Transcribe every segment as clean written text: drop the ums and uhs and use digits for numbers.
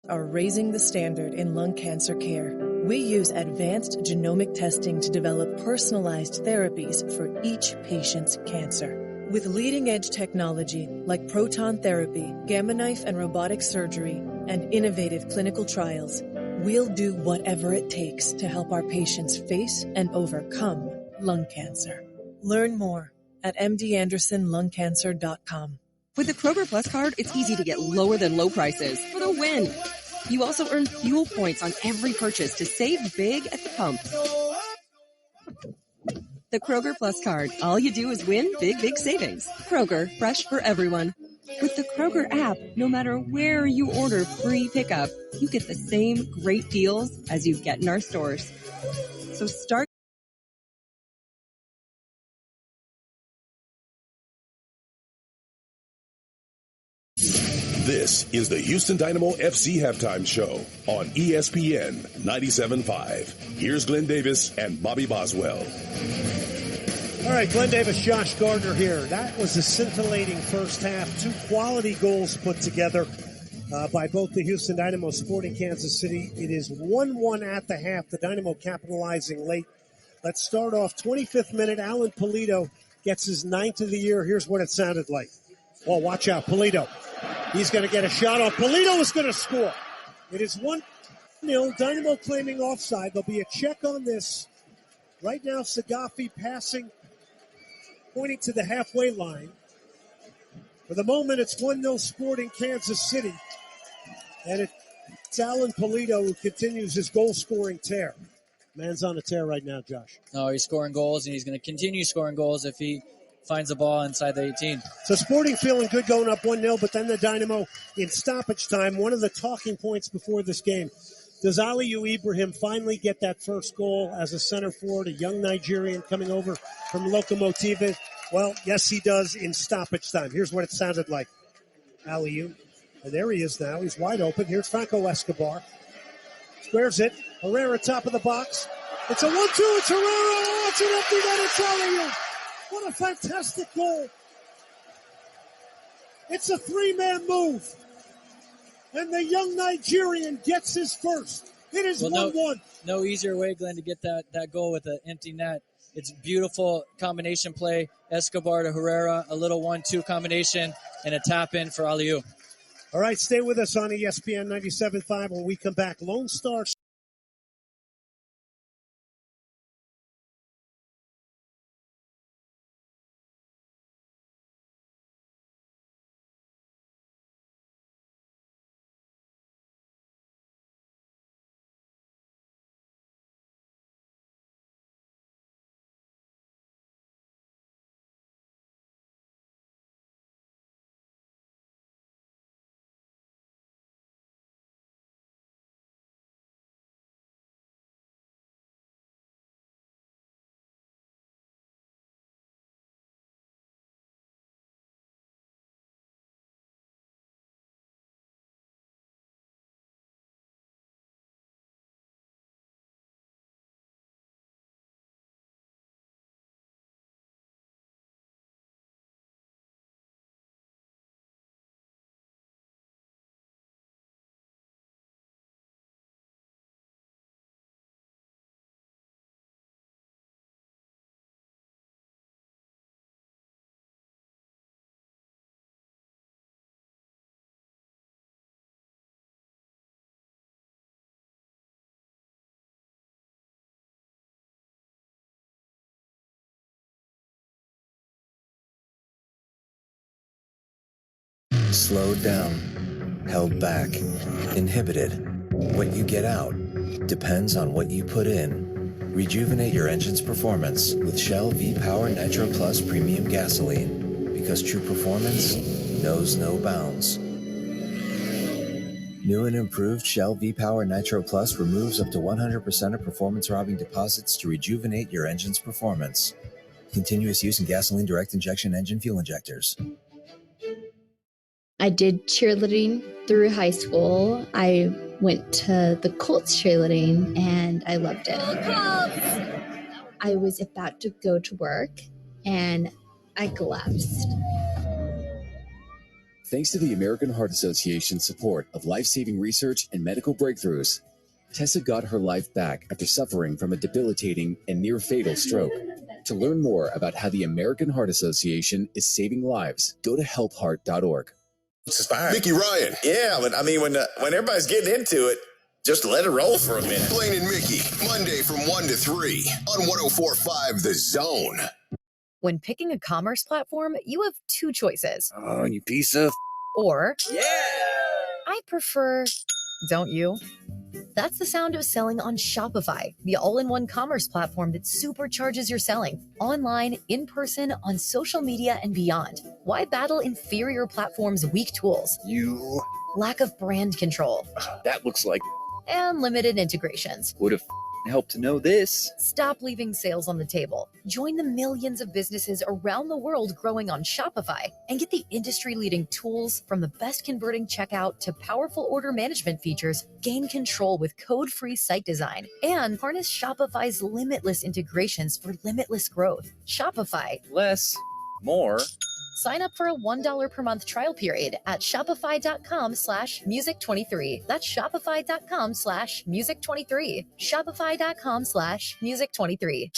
are raising the standard in lung cancer care. We use advanced genomic testing to develop personalized therapies for each patient's cancer. With leading-edge technology like proton therapy, gamma knife and robotic surgery, and innovative clinical trials, we'll do whatever it takes to help our patients face and overcome lung cancer. Learn more at mdandersonlungcancer.com. With the Kroger Plus card, it's easy to get lower than low prices for the win. You also earn fuel points on every purchase to save big at the pump. The Kroger Plus card. All you do is win big, big savings. Kroger, fresh for everyone. With the Kroger app, no matter where you order free pickup, you get the same great deals as you get in our stores. So start. This is the Houston Dynamo FC Halftime Show on ESPN 97.5. Here's Glenn Davis and Bobby Boswell. All right, Glenn Davis, Josh Gardner here. That was a scintillating first half. 2 quality goals put together by both the Houston Dynamo Sporting Kansas City. It is 1-1 at the half. The Dynamo capitalizing late. Let's start off 25th minute. Alan Pulido gets his 9th of the year. Here's what it sounded like. Oh, watch out, Pulido. He's going to get a shot off. Pulido is going to score. It is 1-0. Dynamo claiming offside. There'll be a check on this. Right now, Sagafi passing, pointing to the halfway line. For the moment, it's 1-0 Sporting Kansas City. And it's Alan Pulido who continues his goal-scoring tear. Man's on a tear right now, Josh. Oh, he's scoring goals, and he's going to continue scoring goals if he finds the ball inside the 18. So Sporting feeling good going up 1-0, but then the Dynamo in stoppage time. One of the talking points before this game. Does Aliyu Ibrahim finally get that first goal as a center forward, a young Nigerian coming over from Lokomotiv? Well, yes, he does in stoppage time. Here's what it sounded like. Aliyu, and there he is now. He's wide open. Here's Franco Escobar. Squares it. Herrera, top of the box. It's a 1-2. It's Herrera. Oh, it's an empty net. It's Aliyu. What a fantastic goal. It's a 3-man move. And the young Nigerian gets his first. It is 1-1. No easier way, Glenn, to get that goal with an empty net. It's beautiful combination play. Escobar to Herrera, a little 1-2 combination, and a tap-in for Aliyu. All right, stay with us on ESPN 97.5 when we come back. Lone Star. Slowed down, held back, inhibited. What you get out depends on what you put in. Rejuvenate your engine's performance with Shell V-Power Nitro Plus Premium Gasoline, because true performance knows no bounds. New and improved Shell V-Power Nitro Plus removes up to 100% of performance-robbing deposits to rejuvenate your engine's performance. Continuous use in gasoline direct injection engine fuel injectors. I did cheerleading through high school. I went to the Colts cheerleading, and I loved it. I was about to go to work, and I collapsed. Thanks to the American Heart Association's support of life-saving research and medical breakthroughs, Tessa got her life back after suffering from a debilitating and near-fatal stroke. To learn more about how the American Heart Association is saving lives, go to helpheart.org. Mickey Ryan. Yeah, but I mean, when everybody's getting into it, just let it roll for a minute. Blaine and Mickey, Monday from 1 to 3 on 104.5 The Zone. When picking a commerce platform, you have two choices. Oh, you piece of... Or... Yeah! I prefer... Don't you? That's the sound of selling on Shopify, the all-in-one commerce platform that supercharges your selling. Online, in person, on social media, and beyond. Why battle inferior platforms' weak tools? You... Lack of brand control. That looks like... And limited integrations. Would have helped to know this. Stop leaving sales on the table. Join the millions of businesses around the world growing on Shopify and get the industry-leading tools from the best converting checkout to powerful order management features. Gain control with code-free site design and harness Shopify's limitless integrations for limitless growth. Shopify. Less. More. Sign up for a $1 per month trial period at shopify.com/music23. That's shopify.com/music23. Shopify.com/music23.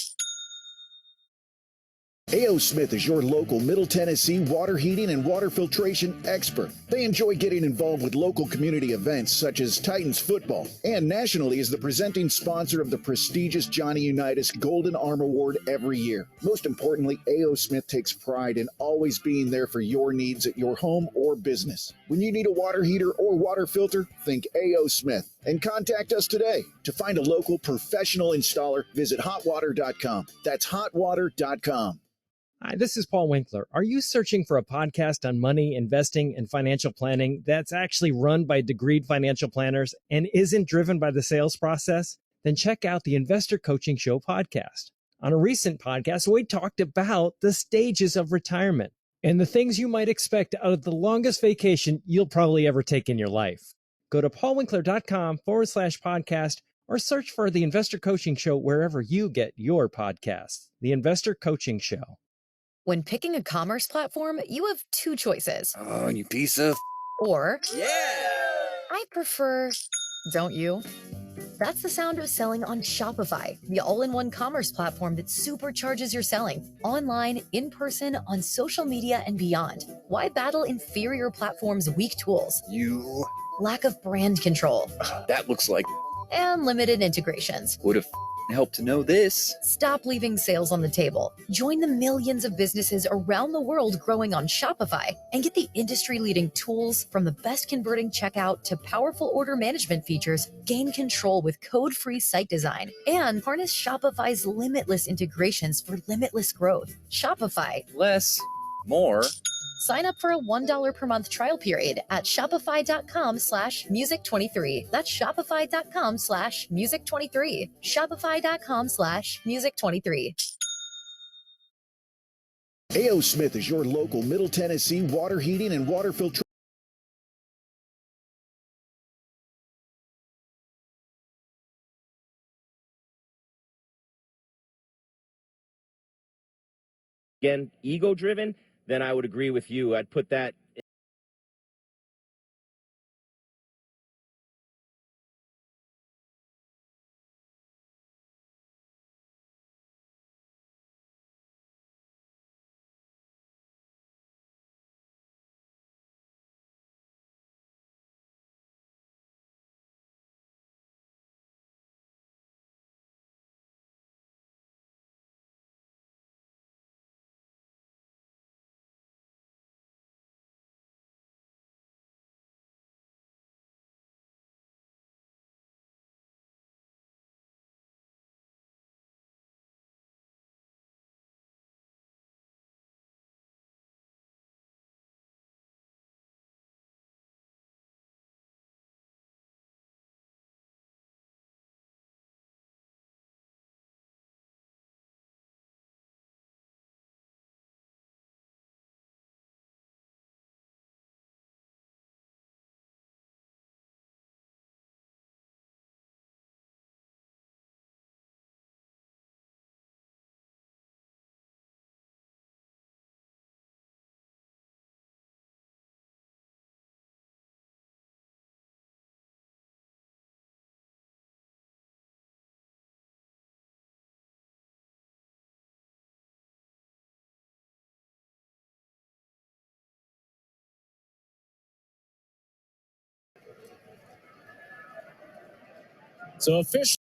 A.O. Smith is your local Middle Tennessee water heating and water filtration expert. They enjoy getting involved with local community events such as Titans football, and nationally is the presenting sponsor of the prestigious Johnny Unitas Golden Arm Award every year. Most importantly, A.O. Smith takes pride in always being there for your needs at your home or business. When you need a water heater or water filter, think A.O. Smith and contact us today. To find a local professional installer, visit hotwater.com. That's hotwater.com. Hi, this is Paul Winkler. Are you searching for a podcast on money, investing, and financial planning that's actually run by degreed financial planners and isn't driven by the sales process? Then check out the Investor Coaching Show podcast. On a recent podcast, we talked about the stages of retirement and the things you might expect out of the longest vacation you'll probably ever take in your life. Go to paulwinkler.com/podcast or search for the Investor Coaching Show wherever you get your podcasts. The Investor Coaching Show. When picking a commerce platform, you have two choices. Oh, you piece of... Or... Yeah! I prefer... Don't you? That's the sound of selling on Shopify, the all-in-one commerce platform that supercharges your selling. Online, in person, on social media, and beyond. Why battle inferior platforms' weak tools? You... Lack of brand control. That looks like... And limited integrations. Would have helped to know this. Stop leaving sales on the table. Join the millions of businesses around the world growing on Shopify and get the industry-leading tools from the best converting checkout to powerful order management features. Gain control with code-free site design and harness Shopify's limitless integrations for limitless growth. Shopify. Less. More. Sign up for a $1 per month trial period at shopify.com/music23. That's shopify.com/music23. Shopify.com/music23. A.O. Smith is your local Middle Tennessee water heating and water filtration. Again, ego-driven, then I would agree with you. I'd put that So officially.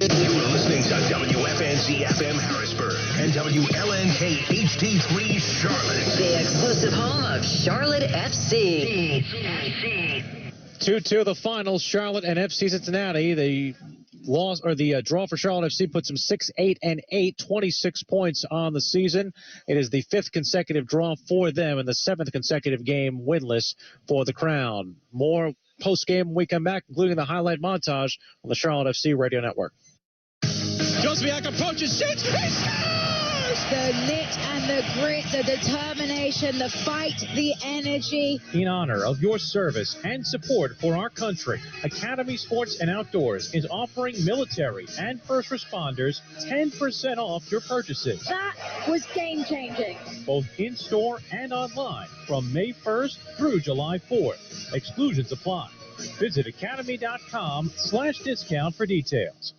You are listening to WFNZ FM Harrisburg and WLNK HD3 Charlotte. The exclusive home of Charlotte FC. 2-2 the final, Charlotte and FC Cincinnati. The loss or the draw for Charlotte FC puts them 6-8-8, 26 points on the season. It is the 5th consecutive draw for them and the 7th consecutive game winless for the Crown. More post-game when we come back, including the highlight montage on the Charlotte FC Radio Network. Josviak approaches, shoots, he scores! The grit and the grit, the determination, the fight, the energy. In honor of your service and support for our country, Academy Sports and Outdoors is offering military and first responders 10% off your purchases. That was game-changing. Both in-store and online from May 1st through July 4th. Exclusions apply. Visit academy.com/discount for details.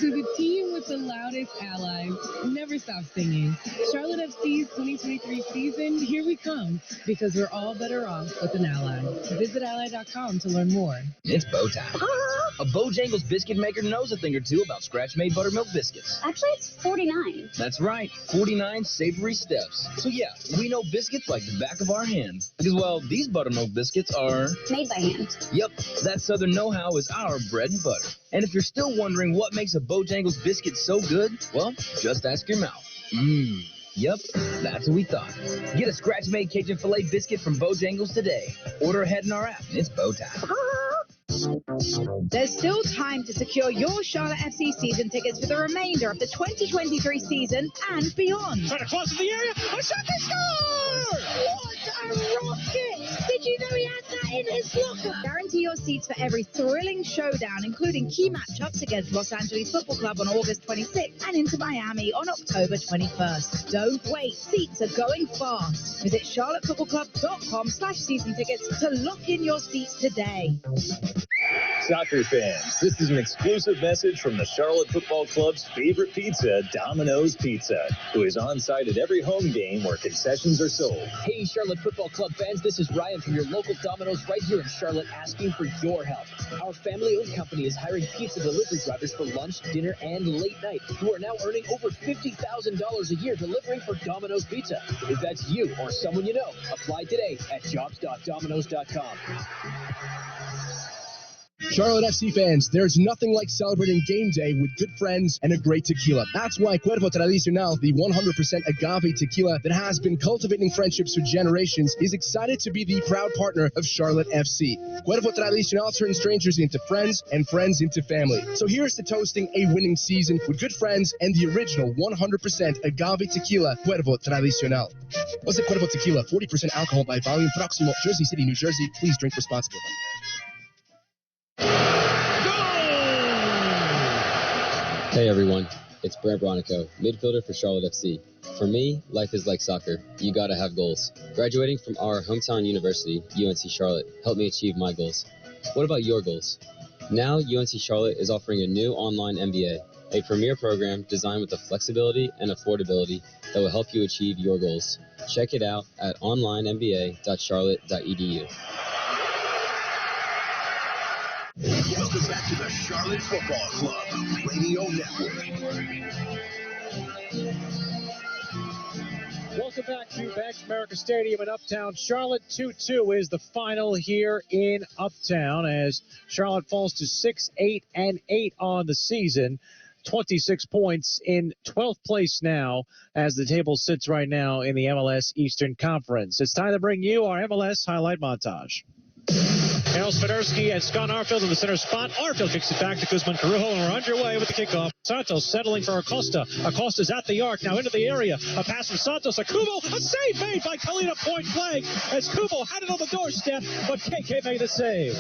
To the team with the loudest allies, never stop singing. Charlotte FC's 2023 season, here we come, because we're all better off with an ally. Visit ally.com to learn more. It's bow time. A Bojangles biscuit maker knows a thing or two about scratch-made buttermilk biscuits. Actually, it's 49. That's right, 49 savory steps. So yeah, we know biscuits like the back of our hands. Because, well, these buttermilk biscuits are... made by hand. Yep, that Southern know-how is our bread and butter. And if you're still wondering what makes a Bojangles biscuit so good, well, just ask your mouth. Yep, that's what we thought. Get a scratch-made Cajun filet biscuit from Bojangles today. Order ahead in our app. It's bow time. There's still time to secure your Charlotte FC season tickets for the remainder of the 2023 season and beyond. Trying to cross in the area. A shot to score! What a rocket! Did you know he had that in his locker? Guarantee your seats for every thrilling showdown, including key matchups against Los Angeles Football Club on August 26th and into Miami on October 21st. Don't wait. Seats are going fast. Visit charlottefootballclub.com/season tickets to lock in your seats today. Soccer fans, this is an exclusive message from the Charlotte Football Club's favorite pizza, Domino's Pizza, who is on site at every home game where concessions are sold. Hey, Charlotte Football Club fans, this is Ryan from your local Domino's right here in Charlotte asking for your help. Our family-owned company is hiring pizza delivery drivers for lunch, dinner, and late night who are now earning over $50,000 a year delivering for Domino's Pizza. If that's you or someone you know, apply today at jobs.domino's.com. Charlotte FC fans, there's nothing like celebrating game day with good friends and a great tequila. That's why Cuervo Tradicional, the 100% agave tequila that has been cultivating friendships for generations, is excited to be the proud partner of Charlotte FC. Cuervo Tradicional turns strangers into friends and friends into family. So here's to toasting a winning season with good friends and the original 100% agave tequila, Cuervo Tradicional. Jose Cuervo Tequila, 40% alcohol by volume, Proximo, Jersey City, New Jersey. Please drink responsibly. Hey everyone, it's Brent Bronico, midfielder for Charlotte FC. For me, life is like soccer. You gotta have goals. Graduating from our hometown university, UNC Charlotte, helped me achieve my goals. What about your goals? Now, UNC Charlotte is offering a new online MBA. a premier program designed with the flexibility and affordability that will help you achieve your goals. Check it out at onlinemba.charlotte.edu. Welcome back to the Charlotte Football Club Radio Network. Welcome back to Bank of America Stadium in Uptown Charlotte. 2-2 is the final here in Uptown as Charlotte falls to 6-8-8 on the season. 26 points in 12th place now as the table sits right now in the MLS Eastern Conference. It's time to bring you our MLS highlight montage. Karol Swiderski and Scott Arfield in the center spot. Arfield kicks it back to Guzman Carrujo, and we're underway with the kickoff. Santos settling for Acosta. Acosta's at the arc, now into the area. A pass from Santos to Kubo. A save made by Kalina point blank as Kubo had it on the doorstep, but KK made the save.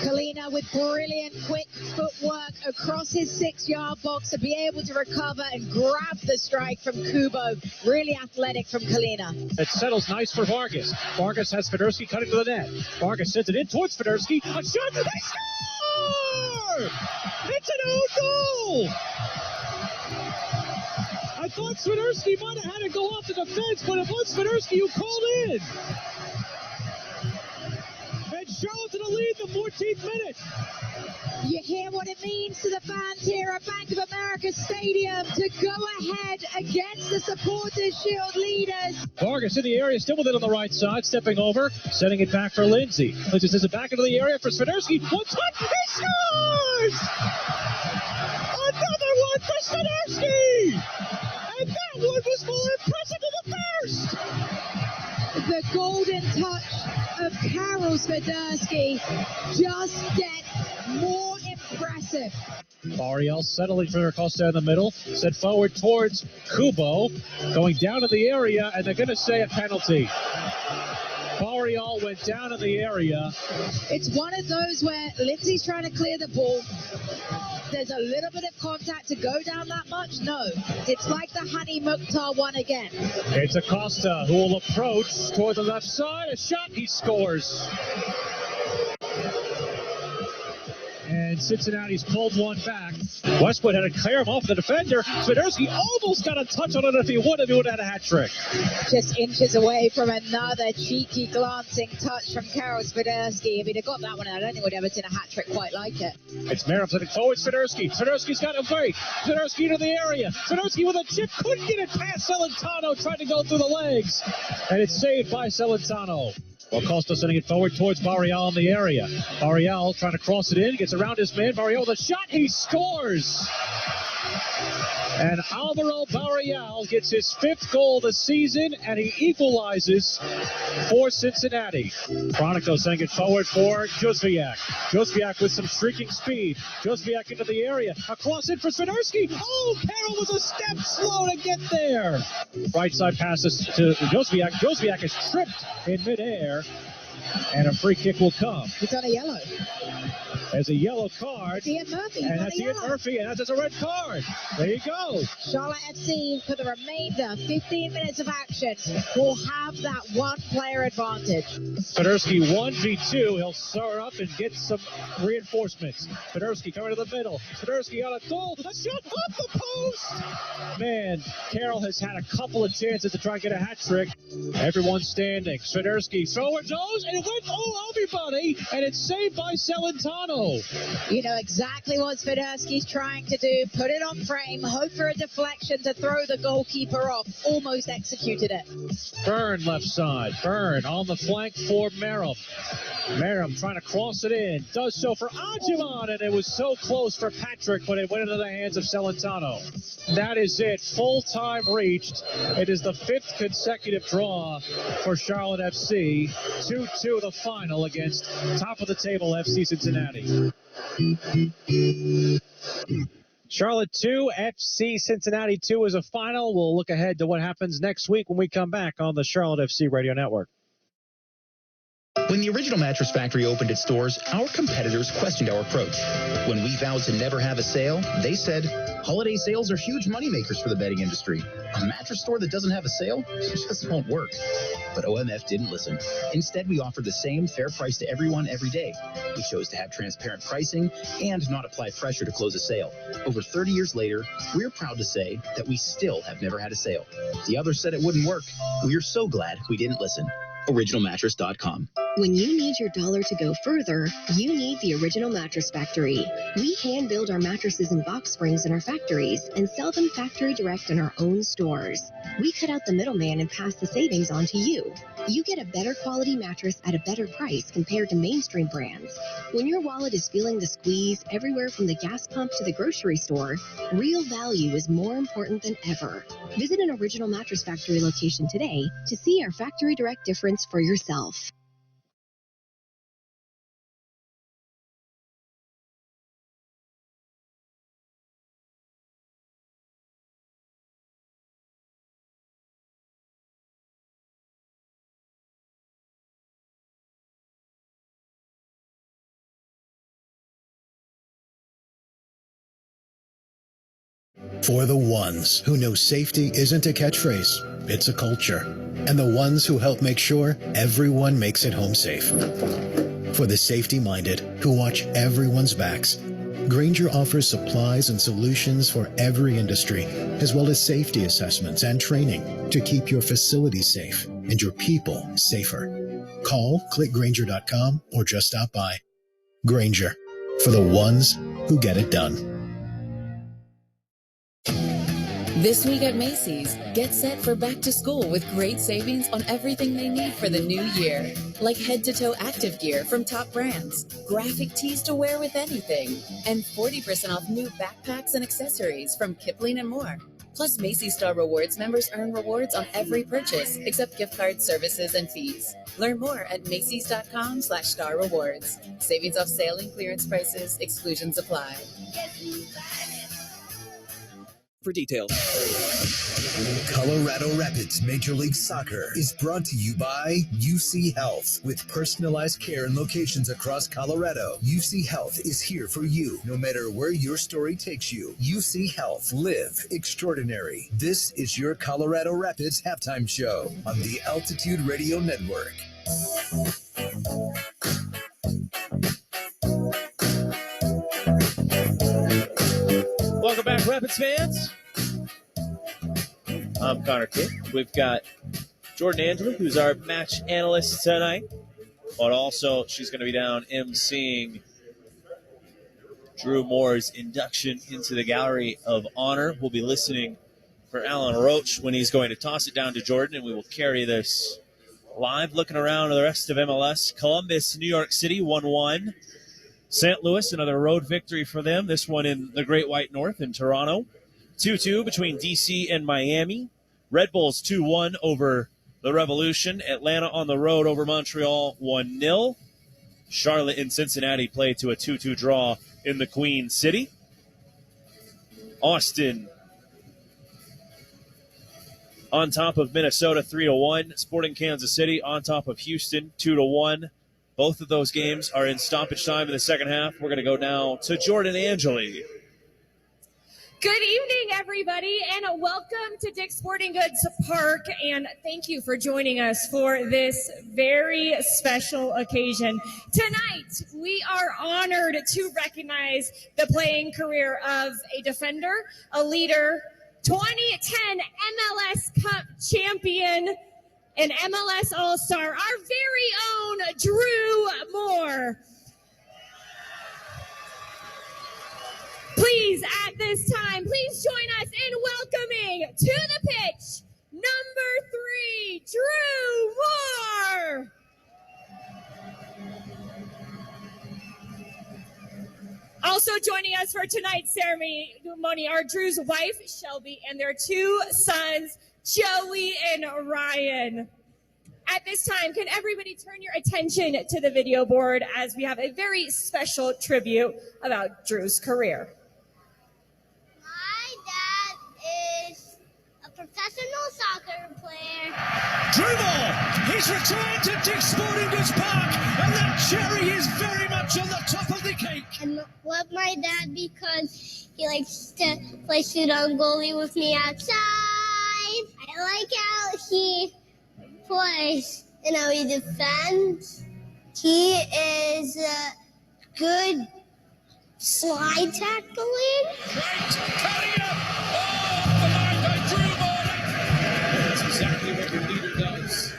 Kalina with brilliant quick footwork across his 6-yard box to be able to recover and grab the strike from Kubo. Really athletic from Kalina. It settles nice for Vargas. Vargas has Swiderski cutting to the net. Vargas sends it in towards Swiderski. A shot, they score! It's an own goal! I thought Swiderski might have had to go off the defense, but it was Swiderski who called in. And Charlotte's in the lead in the 14th minute. You hear what it means to the fans here at Bank of America Stadium to go ahead against the Supporters Shield leaders. Vargas in the area, still with it on the right side, stepping over, sending it back for Lindsay. Lindsay sends it back into the area for Swiderski. One touch, he scores! Another one for Swiderski! And that one was more impressive than the first! The golden touch of Karol Swiderski just gets more impressive. Ariel settling for Acosta in the middle, set forward towards Kubo, going down to the area, and they're going to say a penalty. Ariel went down in the area. It's one of those where Lindsay's trying to clear the ball. There's a little bit of contact to go down that much? No. It's like the Hani Mukhtar one again. It's Acosta who will approach toward the left side. A shot, he scores. And Cincinnati's pulled one back. Westwood had to clear him off the defender. Swiderski almost got a touch on it if he would have had a hat trick. Just inches away from another cheeky glancing touch from Karol Swiderski. If he'd have got that one, I don't think we'd ever seen a hat trick quite like it. It's Merrill sending forward Swiderski. Swiderski's got a break. Swiderski into the area. Swiderski with a chip. Couldn't get it past Celentano. Tried to go through the legs. And it's saved by Celentano. Well, Costa sending it forward towards Barrial in the area. Barrial trying to cross it in, gets around his man. Barrial with a shot, he scores! And Alvaro Barrial gets his 5th goal of the season, and he equalizes for Cincinnati. Chronico sending it forward for Józwiak. Józwiak with some shrieking speed. Józwiak into the area. Across it for Swiderski. Oh, Karol was a step slow to get there. Right side passes to Józwiak. Józwiak is tripped in midair, and a free kick will come. He's on a yellow. There's a yellow card. Ian Murphy. And that's Ian Murphy, and that's a red card. There you go. Charlotte FC, for the remainder 15 minutes of action, will have that one-player advantage. Swiderski 1v2. He'll stir up and get some reinforcements. Swiderski coming to the middle. Swiderski on a goal. A shot off the post. Man, Karol has had a couple of chances to try and get a hat trick. Everyone standing. Swiderski forward goes, and it went all everybody, and it's saved by Celentano. You know exactly what Swiderski's trying to do. Put it on frame, hope for a deflection to throw the goalkeeper off. Almost executed it. Byrne left side. Byrne on the flank for Merrim. Merrim trying to cross it in. Does so for Ajiman, and it was so close for Patrick, but it went into the hands of Celentano. That is it. Full time reached. It is the 5th consecutive draw for Charlotte FC. 2-2 the final against top of the table FC Cincinnati. Charlotte 2, FC Cincinnati 2 is a final. We'll look ahead to what happens next week when we come back on the Charlotte FC Radio Network. When the Original Mattress Factory opened its doors, our competitors questioned our approach. When we vowed to never have a sale, they said, holiday sales are huge moneymakers for the bedding industry. A mattress store that doesn't have a sale just won't work. But OMF didn't listen. Instead, we offered the same fair price to everyone every day. We chose to have transparent pricing and not apply pressure to close a sale. Over 30 years later, we're proud to say that we still have never had a sale. The others said it wouldn't work. We're so glad we didn't listen. OriginalMattress.com. When you need your dollar to go further, you need the Original Mattress Factory. We hand build our mattresses and box springs in our factories and sell them factory direct in our own stores. We cut out the middleman and pass the savings on to you. You get a better quality mattress at a better price compared to mainstream brands. When your wallet is feeling the squeeze everywhere from the gas pump to the grocery store, real value is more important than ever. Visit an Original Mattress Factory location today to see our factory direct difference for yourself. For the ones who know safety isn't a catchphrase, it's a culture. And the ones who help make sure everyone makes it home safe. For the safety-minded who watch everyone's backs, Grainger offers supplies and solutions for every industry, as well as safety assessments and training to keep your facilities safe and your people safer. Call, click Grainger.com, or just stop by. Grainger, for the ones who get it done. This week at Macy's, get set for back to school with great savings on everything they need for the new year. Like head-to-toe active gear from top brands, graphic tees to wear with anything, and 40% off new backpacks and accessories from Kipling and more. Plus, Macy's Star Rewards members earn rewards on every purchase, except gift cards, services, and fees. Learn more at Macys.com/Star Rewards. Savings off sale and clearance prices, exclusions apply. For details. Colorado Rapids Major League Soccer is brought to you by UC Health. With personalized care in locations across Colorado, UC Health is here for you, no matter where your story takes you. UC Health, live extraordinary. This is your Colorado Rapids halftime show on the Altitude Radio Network. Welcome back, Rapids fans. I'm Connor Kidd. We've got Jordan Angela, who's our match analyst tonight, but also she's going to be down emceeing Drew Moore's induction into the Gallery of Honor. We'll be listening for Alan Roach when he's going to toss it down to Jordan, and we will carry this live. Looking around the rest of MLS, Columbus, New York City, 1-1. St. Louis, another road victory for them. This one in the Great White North in Toronto. 2-2 between D.C. and Miami. Red Bulls 2-1 over the Revolution. Atlanta on the road over Montreal 1-0. Charlotte and Cincinnati play to a 2-2 draw in the Queen City. Austin on top of Minnesota 3-1. Sporting Kansas City on top of Houston 2-1. Both of those games are in stoppage time in the second half. We're going to go now to Jordan Angeli. Good evening, everybody, and welcome to Dick's Sporting Goods Park, and thank you for joining us for this very special occasion. Tonight, we are honored to recognize the playing career of a defender, a leader, 2010 MLS Cup champion, an MLS All-Star, our very own Drew Moore. Please, at this time, please join us in welcoming to the pitch, number 3, Drew Moore. Also joining us for tonight's ceremony are Drew's wife, Shelby, and their 2 sons, Joey and Ryan. At this time, can everybody turn your attention to the video board as we have a very special tribute about Drew's career. Is a professional soccer player. Dribble! He has returned to Dick's Sporting Goods Park, and that cherry is very much on the top of the cake. I love my dad because he likes to play shoot on goalie with me outside. I like how he plays and how he defends. He is good slide tackling. Right, cutting up. Oh, the line by Drew Moore. That's exactly what your leader does.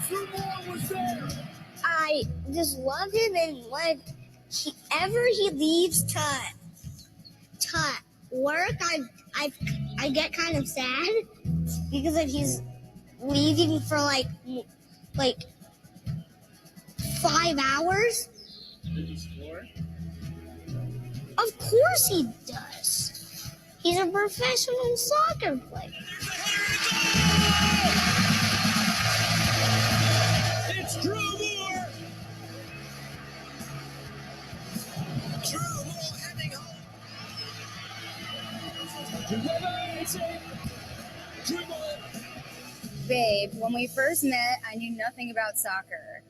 Drew Moore was there. I just love him, and whenever he leaves to work, I get kind of sad because if he's leaving for like 5 hours. Of course he does. He's a professional soccer player. It's Drew Moore. Drew Moore heading home. Drew Moore. Babe, when we first met, I knew nothing about soccer.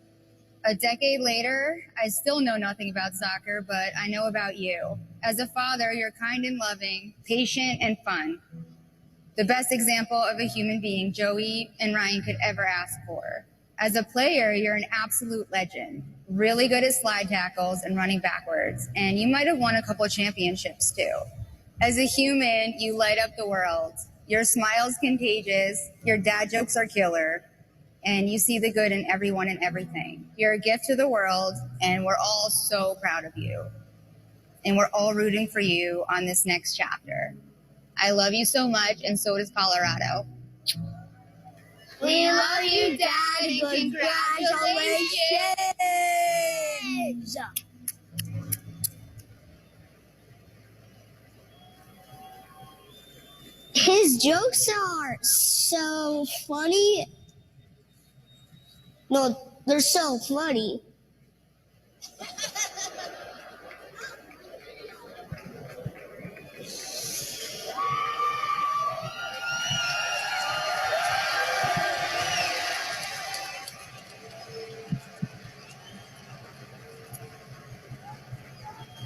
A decade later, I still know nothing about soccer, but I know about you. As a father, you're kind and loving, patient and fun. The best example of a human being Joey and Ryan could ever ask for. As a player, you're an absolute legend. Really good at slide tackles and running backwards, and you might have won a couple championships too. As a human, you light up the world. Your smile's contagious, your dad jokes are killer, and you see the good in everyone and everything. You're a gift to the world, and we're all so proud of you. And we're all rooting for you on this next chapter. I love you so much, and so does Colorado. We love you, Dad, and congratulations! His jokes are so funny. No, they're so funny.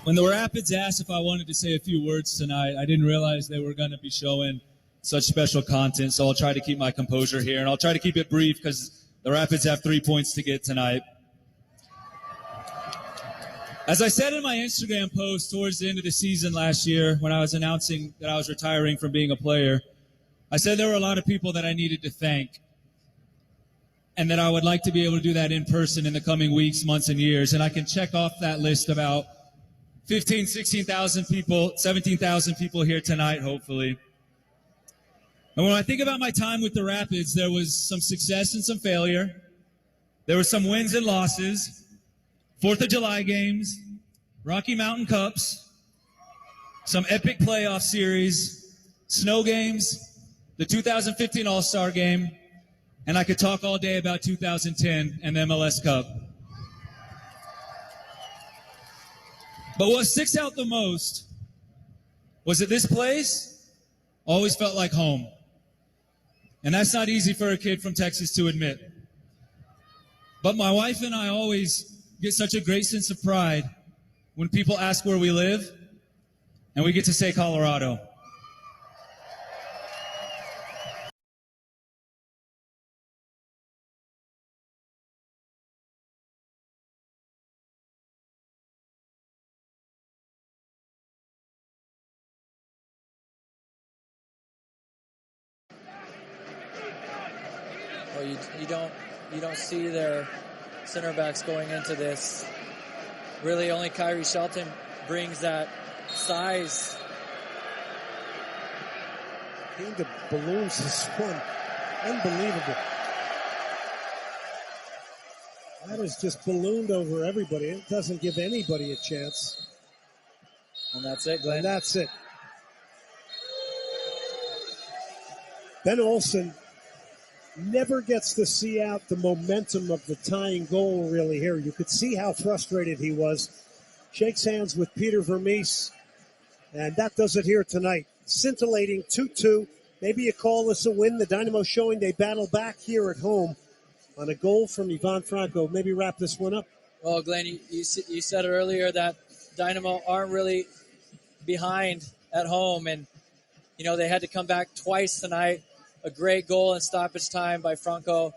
When the Rapids asked if I wanted to say a few words tonight, I didn't realize they were going to be showing such special content, so I'll try to keep my composure here, and I'll try to keep it brief because the Rapids have 3 points to get tonight. As I said in my Instagram post towards the end of the season last year when I was announcing that I was retiring from being a player, I said there were a lot of people that I needed to thank and that I would like to be able to do that in person in the coming weeks, months, and years. And I can check off that list about 15, 16,000 people, 17,000 people here tonight, hopefully. And when I think about my time with the Rapids, there was some success and some failure. There were some wins and losses, 4th of July games, Rocky Mountain Cups, some epic playoff series, snow games, the 2015 All-Star Game, and I could talk all day about 2010 and the MLS Cup. But what sticks out the most was that this place always felt like home. And that's not easy for a kid from Texas to admit. But my wife and I always get such a great sense of pride when people ask where we live, and we get to say Colorado. Well, you don't see their center backs going into this. Really, only Kyrie Shelton brings that size. Game to balloons this one. Unbelievable. That is just ballooned over everybody. It doesn't give anybody a chance. And that's it, Glenn. And that's it. Ben Olsen never gets to see out the momentum of the tying goal really here. You could see how frustrated he was. Shakes hands with Peter Vermees, and that does it here tonight. Scintillating 2-2 maybe you call this a win. The Dynamo showing they battle back here at home on a goal from Ivan Franco. Maybe wrap this one up. Well, Glenn, you said earlier that Dynamo aren't really behind at home, and they had to come back twice tonight. A great goal in stoppage time by Franco,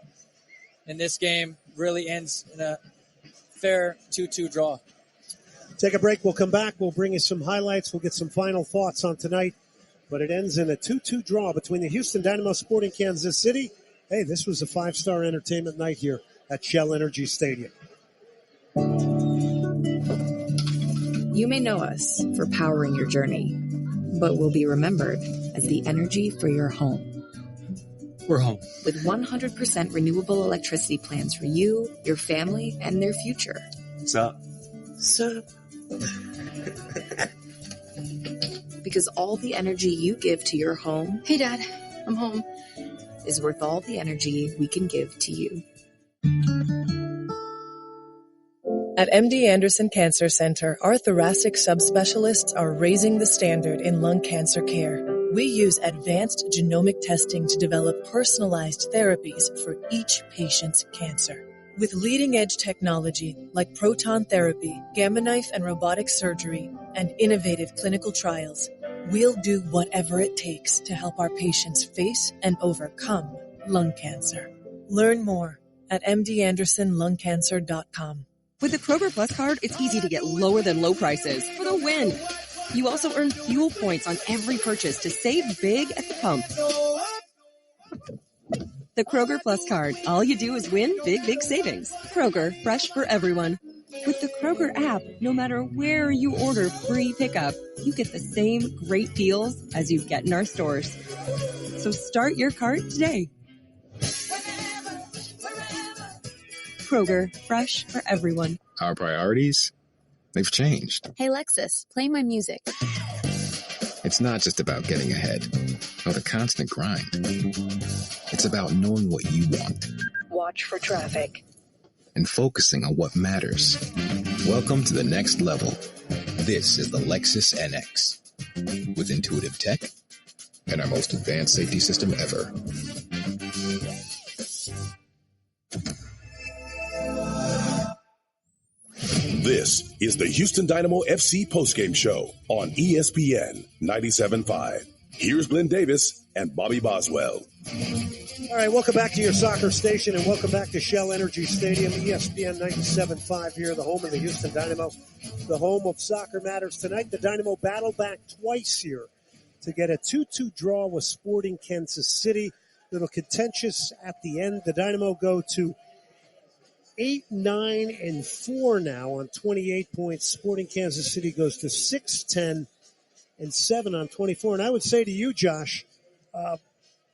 and this game really ends in a fair 2-2 draw. Take a break. We'll come back. We'll bring you some highlights. We'll get some final thoughts on tonight. But it ends in a 2-2 draw between the Houston Dynamo Sporting Kansas City. Hey, this was a 5-star entertainment night here at Shell Energy Stadium. You may know us for powering your journey, but we'll be remembered as the energy for your home. We're home. With 100% renewable electricity plans for you, your family, and their future. Sup? Because all the energy you give to your home, Hey, Dad, I'm home. is worth all the energy we can give to you. At MD Anderson Cancer Center, our thoracic subspecialists are raising the standard in lung cancer care. We use advanced genomic testing to develop personalized therapies for each patient's cancer. With leading-edge technology like proton therapy, gamma knife and robotic surgery, and innovative clinical trials, we'll do whatever it takes to help our patients face and overcome lung cancer. Learn more at mdandersonlungcancer.com. With the Kroger Plus card, it's easy to get lower than low prices for the win. You also earn fuel points on every purchase to save big at the pump. The Kroger Plus card. All you do is win big, big savings. Kroger, fresh for everyone. With the Kroger app, no matter where you order free pickup, you get the same great deals as you get in our stores. So start your cart today. Kroger, fresh for everyone. Our priorities, they've changed. Hey, Lexus, play my music. It's not just about getting ahead or the constant grind. It's about knowing what you want. Watch for traffic. And focusing on what matters. Welcome to the next level. This is the Lexus NX. With intuitive tech and our most advanced safety system ever. This is the Houston Dynamo FC postgame show on ESPN 97.5. Here's Glenn Davis and Bobby Boswell. All right, welcome back to your soccer station and welcome back to Shell Energy Stadium, ESPN 97.5 here, the home of the Houston Dynamo, the home of Soccer Matters. Tonight, the Dynamo battle back twice here to get a 2-2 draw with Sporting Kansas City. Little contentious at the end. The Dynamo go to 8-9-4 now on 28 points. Sporting Kansas City goes to 6-10-7 on 24. And I would say to you, Josh,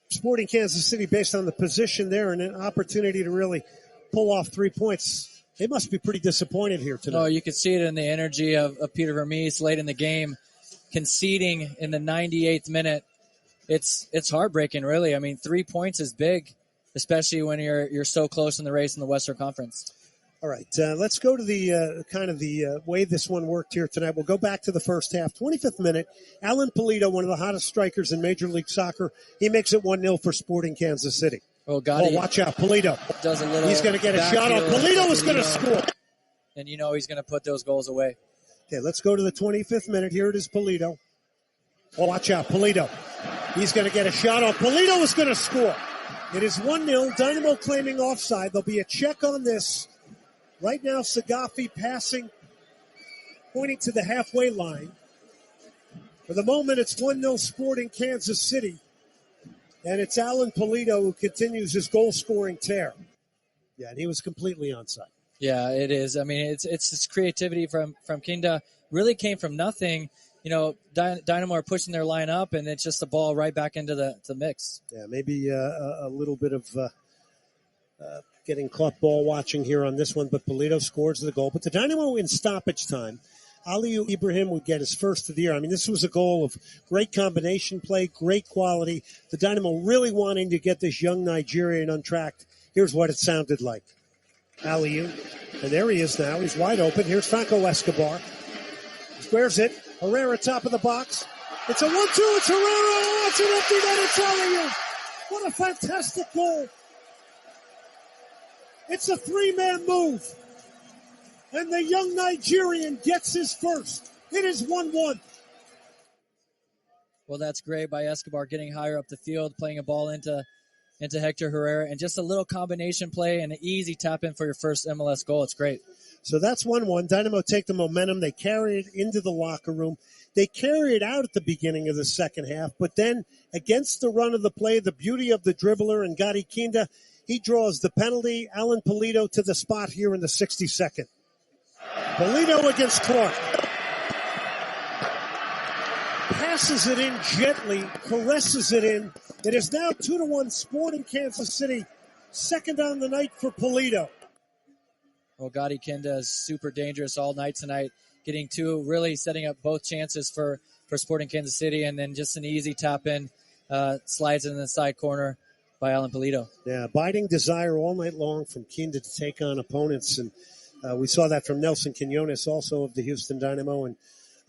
Sporting Kansas City, based on the position there and an opportunity to really pull off 3 points, they must be pretty disappointed here tonight. Oh, you could see it in the energy of Peter Vermees late in the game, conceding in the 98th minute. It's heartbreaking, really. I mean, 3 points is big, especially when you're so close in the race in the Western Conference. All right, let's go to the kind of the way this one worked here tonight. We'll go back to the first half. 25th minute, Alan Pulido, one of the hottest strikers in Major League Soccer, he makes it 1-0 for Sporting Kansas City. Oh, God. Oh, watch out, Pulido. Does a little. He's going to get a shot on. Pulido is going to score. And you know he's going to put those goals away. Okay, let's go to the 25th minute. Here it is, Pulido. Oh, watch out, Pulido. He's going to get a shot on. Pulido is going to score. It is 1-0. Dynamo claiming offside. There'll be a check on this. Right now, Sagafi passing, pointing to the halfway line. For the moment, it's 1-0 Sporting Kansas City. And it's Alan Pulido who continues his goal-scoring tear. Yeah, and he was completely onside. Yeah, it is. I mean, it's this creativity from Kinda. Really came from nothing. You know, Dynamo are pushing their line up, and it's just the ball right back into the mix. Yeah, maybe a little bit of getting caught ball watching here on this one, but Pulido scores the goal. But the Dynamo in stoppage time, Aliou Ibrahim would get his first of the year. I mean, this was a goal of great combination play, great quality. The Dynamo really wanting to get this young Nigerian untracked. Here's what it sounded like. Aliou, and there he is now. He's wide open. Here's Franco Escobar. Squares it. Herrera top of the box. It's a 1-2. It's Herrera. It's an empty net. It's alley-oop. What a fantastic goal. It's a three-man move. And the young Nigerian gets his first. It is 1-1. Well, that's great by Escobar, getting higher up the field, playing a ball into Hector Herrera, and just a little combination play and an easy tap in for your first MLS goal. It's great. So that's 1-1. Dynamo take the momentum. They carry it into the locker room. They carry it out at the beginning of the second half, but then against the run of the play, the beauty of the dribbler and Gadi Kinda, he draws the penalty. Alan Pulido to the spot here in the 62nd. Pulido against Clark. Passes it in gently, caresses it in. It is now 2-1 Sporting Kansas City. Second on the night for Pulido. Well, Gadi Kinda is super dangerous all night tonight, getting two, really setting up both chances for Sporting Kansas City, and then just an easy tap in, slides in the side corner by Alan Pulido. Yeah, abiding desire all night long from Kinda to take on opponents, and we saw that from Nelson Quinones, also of the Houston Dynamo, and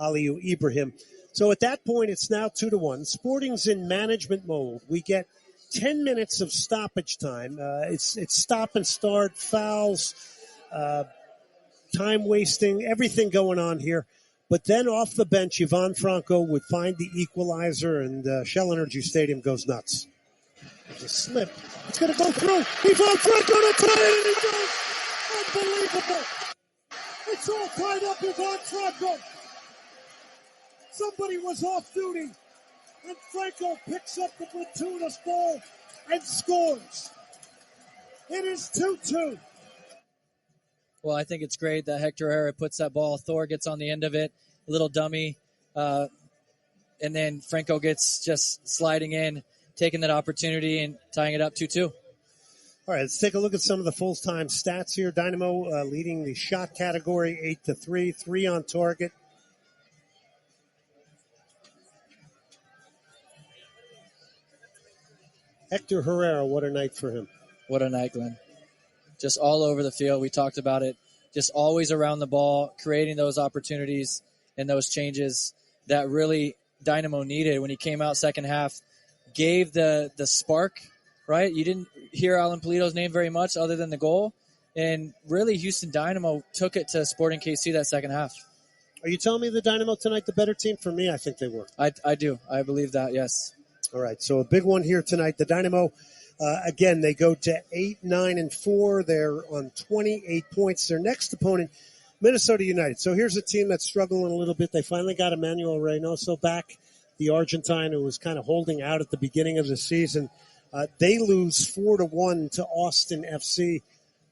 Aliou Ibrahim. So at that point, it's now 2-1. Sporting's in management mode. We get 10 minutes of stoppage time. It's stop and start, fouls, time wasting, everything going on here. But then off the bench, Ivan Franco would find the equalizer, and Shell Energy Stadium goes nuts. There's a slip. It's going to go through. Ivan Franco to tie it, and he does. Unbelievable. It's all tied up, Ivan Franco. Somebody was off duty, and Franco picks up the gratuitous ball and scores. It is 2-2. Well, I think it's great that Hector Herrera puts that ball. Thor gets on the end of it, a little dummy, and then Franco gets just sliding in, taking that opportunity and tying it up 2-2. All right, let's take a look at some of the full-time stats here. Dynamo leading the shot category 8-3, 3 on target. Hector Herrera, what a night for him. What a night, Glenn. Just all over the field. We talked about it. Just always around the ball, creating those opportunities and those changes that really Dynamo needed when he came out second half. Gave the spark, right? You didn't hear Alan Pulido's name very much other than the goal. And really, Houston Dynamo took it to Sporting KC that second half. Are you telling me the Dynamo tonight the better team? For me, I think they were. I do. I believe that, yes. All right, so a big one here tonight. The Dynamo, again, they go to 8-9-4. They're on 28 points. Their next opponent, Minnesota United. So here's a team that's struggling a little bit. They finally got Emmanuel Reynoso back, the Argentine who was kind of holding out at the beginning of the season. They lose 4-1 to Austin FC.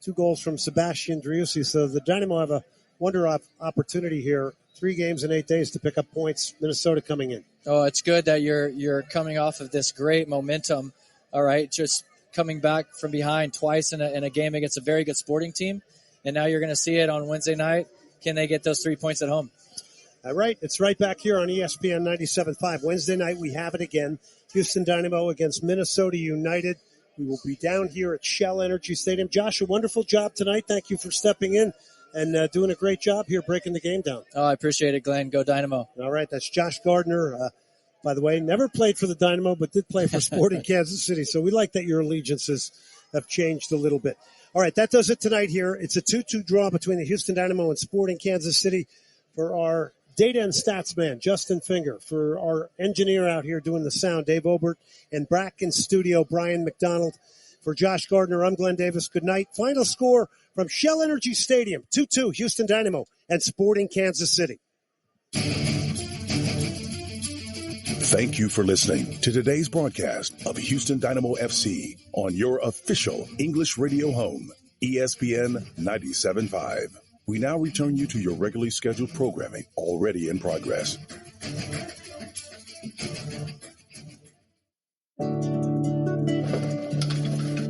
2 goals from Sebastian Driussi. So the Dynamo have a wonder opportunity here. 3 games in 8 days to pick up points. Minnesota coming in. Oh, it's good that you're coming off of this great momentum. All right, just coming back from behind twice in a game against a very good Sporting team, and now you're going to see it on Wednesday night. Can they get those 3 points at home? All right, it's right back here on ESPN 97.5. Wednesday night we have it again. Houston Dynamo against Minnesota United. We will be down here at Shell Energy Stadium. Josh, a wonderful job tonight. Thank you for stepping in and doing a great job here breaking the game down. Oh, I appreciate it, Glenn. Go Dynamo. All right, that's Josh Gardner. By the way, never played for the Dynamo, but did play for Sporting Kansas City. So we like that your allegiances have changed a little bit. All right, that does it tonight here. It's a 2-2 draw between the Houston Dynamo and Sporting Kansas City. For our data and stats man, Justin Finger. For our engineer out here doing the sound, Dave Obert. And back in studio, Brian McDonald. For Josh Gardner, I'm Glenn Davis. Good night. Final score from Shell Energy Stadium, 2-2, Houston Dynamo and Sporting Kansas City. Thank you for listening to today's broadcast of Houston Dynamo FC on your official English radio home, ESPN 97.5. We now return you to your regularly scheduled programming already in progress.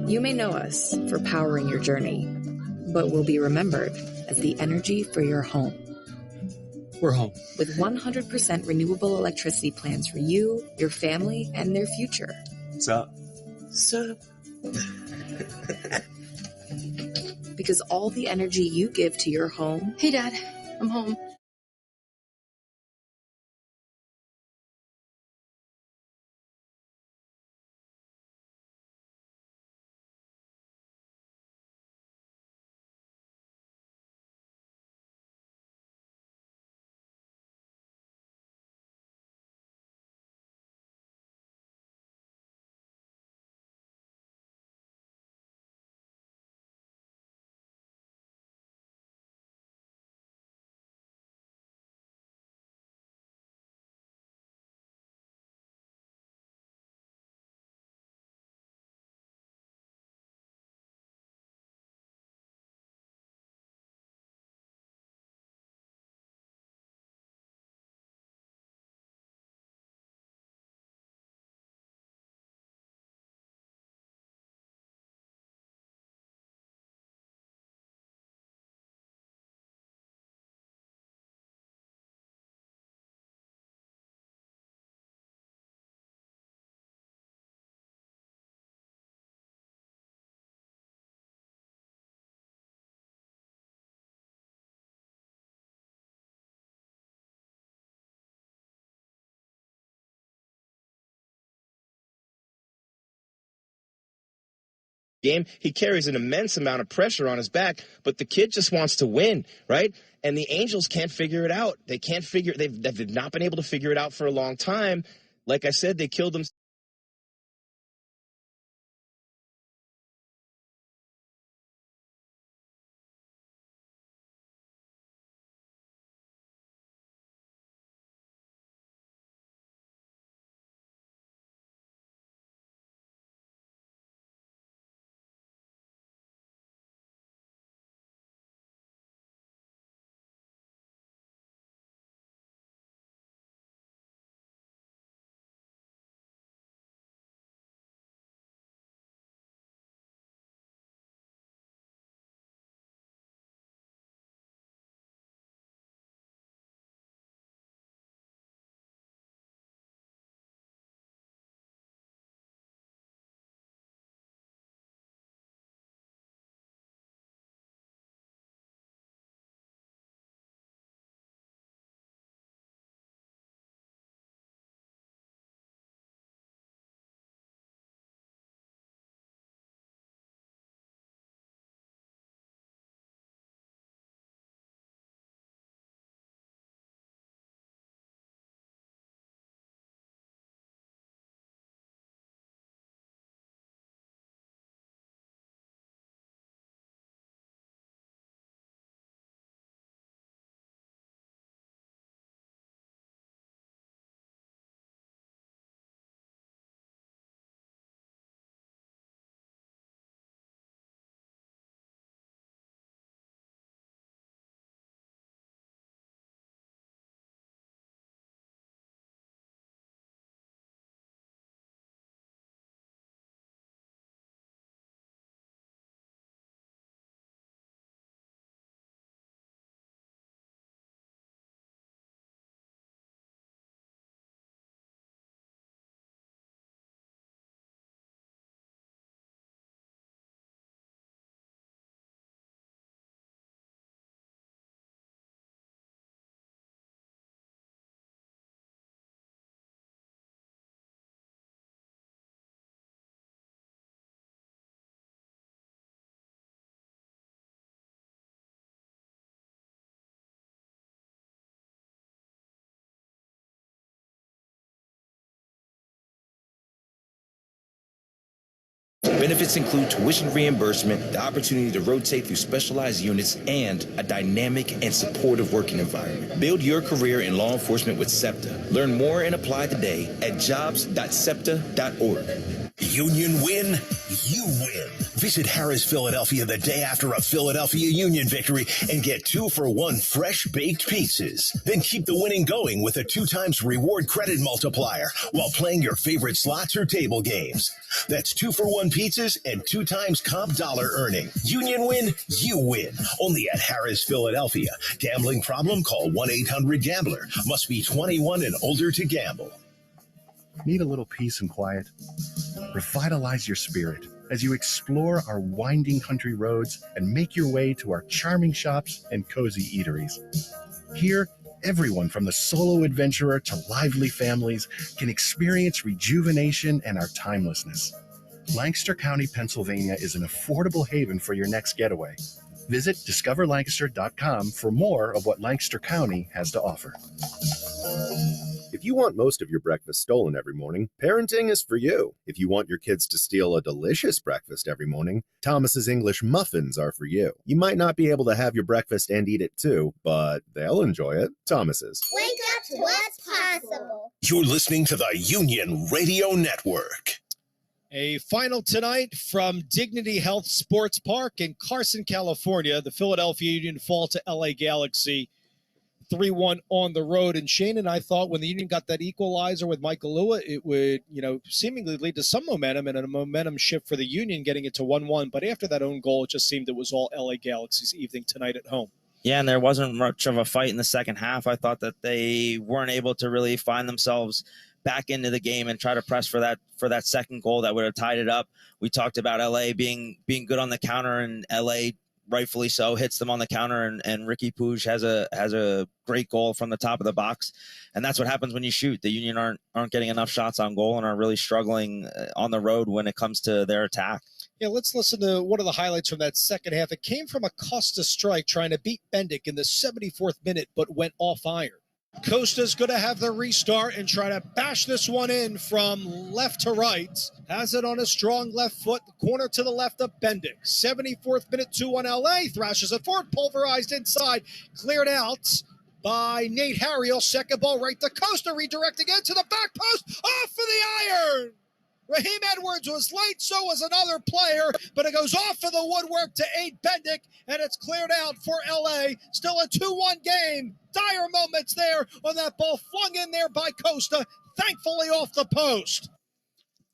You may know us for powering your journey, but we'll be remembered as the energy for your home. We're home. With 100% renewable electricity plans for you, your family, and their future. What's up? Sup? Because all the energy you give to your home... Hey, Dad. I'm home. game. He carries an immense amount of pressure on his back, but the kid just wants to win, right? And the Angels can't figure it out. They've not been able to figure it out for a long time. Like I said, they killed them. Benefits include tuition reimbursement, the opportunity to rotate through specialized units, and a dynamic and supportive working environment. Build your career in law enforcement with SEPTA. Learn more and apply today at jobs.septa.org. Union win, you win. Visit Harrah's Philadelphia the day after a Philadelphia Union victory and get 2-for-1 fresh baked pizzas. Then keep the winning going with a 2x reward credit multiplier while playing your favorite slots or table games. That's 2-for-1 pizzas and 2x comp dollar earning. Union win, you win. Only at Harrah's Philadelphia. Gambling problem? Call 1-800-GAMBLER. Must be 21 and older to gamble. Need a little peace and quiet? Revitalize your spirit as you explore our winding country roads and make your way to our charming shops and cozy eateries. Here, everyone from the solo adventurer to lively families can experience rejuvenation and our timelessness. Lancaster County, Pennsylvania is an affordable haven for your next getaway. Visit discoverlancaster.com for more of what Lancaster County has to offer. If you want most of your breakfast stolen every morning, parenting is for you. If you want your kids to steal a delicious breakfast every morning, Thomas's English muffins are for you. You might not be able to have your breakfast and eat it too, but they'll enjoy it. Thomas's. Wake up to what's possible. You're listening to the Union Radio Network. A final tonight from Dignity Health Sports Park in Carson, California. The Philadelphia Union fall to LA Galaxy 3-1 on the road. And Shane and I thought when the Union got that equalizer with Michael Lua, it would, seemingly lead to some momentum and a momentum shift for the Union getting it to 1-1. But after that own goal, it just seemed it was all LA Galaxy's evening tonight at home. Yeah, and there wasn't much of a fight in the second half. I thought that they weren't able to really find themselves back into the game and try to press for that second goal that would have tied it up. We talked about LA being good on the counter, and LA rightfully so hits them on the counter, and Ricky Puig has a great goal from the top of the box, and that's what happens when you shoot. The Union aren't getting enough shots on goal and are really struggling on the road when it comes to their attack. Yeah, let's listen to one of the highlights from that second half. It came from a Costa strike trying to beat Bendick in the 74th minute, but went off iron. Costa's going to have the restart and try to bash this one in from left to right. Has it on a strong left foot, corner to the left of Bendick. 74th minute, 2-1 LA. Thrashes it forward, pulverized inside, cleared out by Nate Harriel. Second ball right to Costa, redirecting it to the back post, off for the iron. Raheem Edwards was late, so was another player, but it goes off of the woodwork to aid Bendick, and it's cleared out for LA. Still a 2-1 game. Dire moments there on that ball flung in there by Costa, thankfully off the post.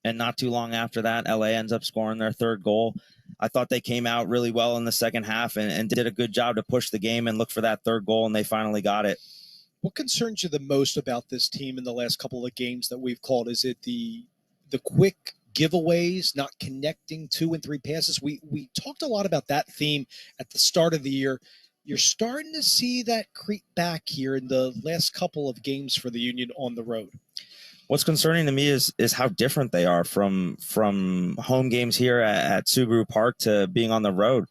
And not too long after that, LA ends up scoring their third goal. I thought they came out really well in the second half and did a good job to push the game and look for that third goal, and they finally got it. What concerns you the most about this team in the last couple of games that we've called? Is it the quick giveaways, not connecting 2 and 3 passes? We talked a lot about that theme at the start of the year. You're starting to see that creep back here in the last couple of games for the Union on the road. What's concerning to me is how different they are from home games here at Subaru Park to being on the road.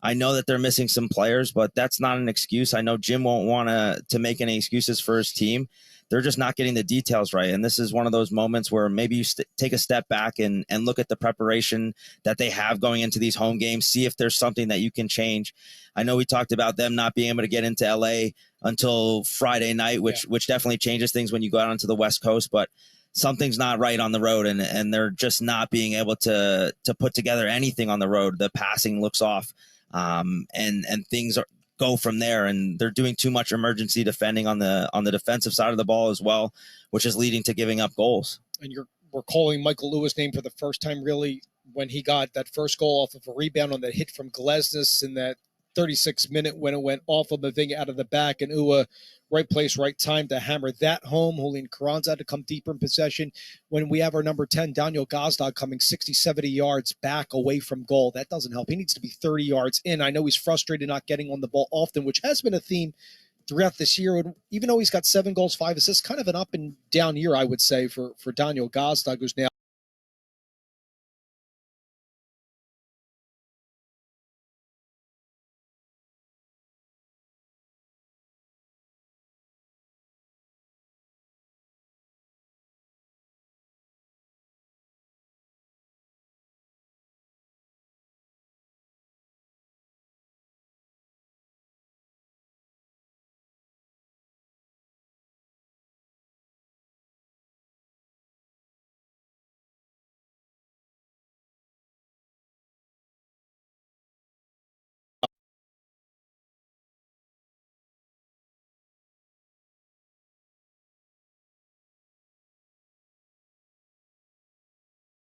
I know that they're missing some players, but that's not an excuse. I know Jim won't want to make any excuses for his team. They're just not getting the details right. And this is one of those moments where maybe you take a step back and look at the preparation that they have going into these home games, see if there's something that you can change. I know we talked about them not being able to get into LA until Friday night, which definitely changes things when you go out onto the West Coast, but something's not right on the road, and they're just not being able to put together anything on the road. The passing looks off, and things go from there, and they're doing too much emergency defending on the defensive side of the ball as well, which is leading to giving up goals. And we're calling Michael Lewis' name for the first time, really, when he got that first goal off of a rebound on that hit from Glesnes in that 36th minute when it went off of Mavinga out of the back, and Ua, right place, right time to hammer that home. Julian Carranza had to come deeper in possession. When we have our number 10, Daniel Gazdag, coming 60, 70 yards back away from goal, that doesn't help. He needs to be 30 yards in. I know he's frustrated not getting on the ball often, which has been a theme throughout this year. Even though he's got 7 goals, 5 assists, kind of an up and down year, I would say, for Daniel Gazdag, who's now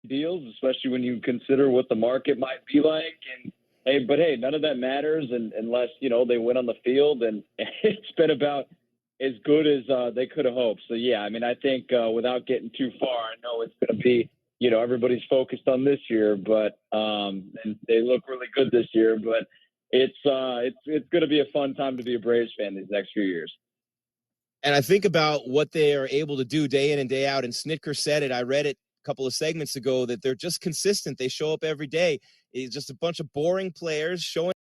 deals, especially when you consider what the market might be like. And hey, none of that matters unless they win on the field, and it's been about as good as they could have hoped. So yeah, I mean, I think without getting too far, I know it's going to be everybody's focused on this year, but and they look really good this year. But it's going to be a fun time to be a Braves fan these next few years. And I think about what they are able to do day in and day out. And Snitker said it. I read it a couple of segments ago that they're just consistent. They show up every day. It's just a bunch of boring players showing